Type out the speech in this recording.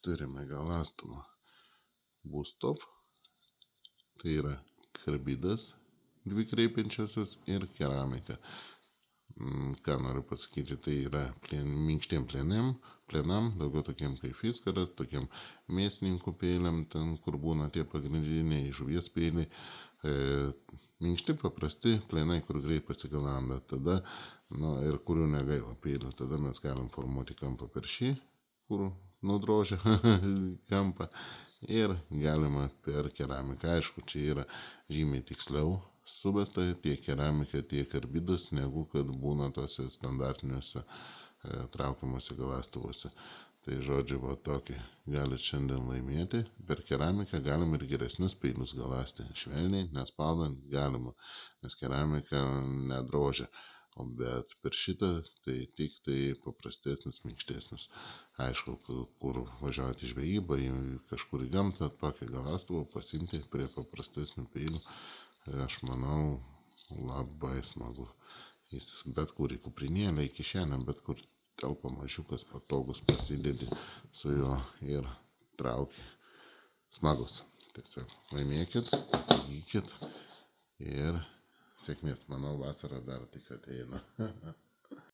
turime galastumą būstop, tai yra karbidas, dvi kreipiančiosios ir keramika. Ką noriu pasakyti, tai yra minkštiem plenam, daugiau tokiem kaip fiskaras, tokiem mėsininkų peiliam, ten kur būna tie pagrindiniai žuvies peiliai, minkšti, paprasti, plenai, kur greit pasigalanda, tada, ir kurių negaila peilių, tada mes galim formuoti kampą per šį, kur nudrožia kampą, ir galima per keramiką. Aišku, čia yra žymiai tiksliau subesta tiek keramika, tiek karbidas, negu kad būna tose standartiniuose traukiamuose galastuvuose. Tai žodžiu, tokį galite šiandien laimėti. Per keramiką galima ir geresnius peilius galasti. Švelniai, nespaudant galima, nes keramika nedrožia. Bet per šitą tai tik tai paprastesnis, minkštesnis. Aišku, kur važiuoti žvejybą, kažkur į gamtą, tokį galastuvą pasimti prie paprastesnių peilių. Aš manau, labai smagu. Jis bet kur į kuprinėlę, į kišenę, bet kur telpa mažiukas, patogus, pasidedi su juo ir trauki. Smagus. Tiesiog laimėkit, pasakykit ir sėkmės. Manau, vasara dar tik ateina.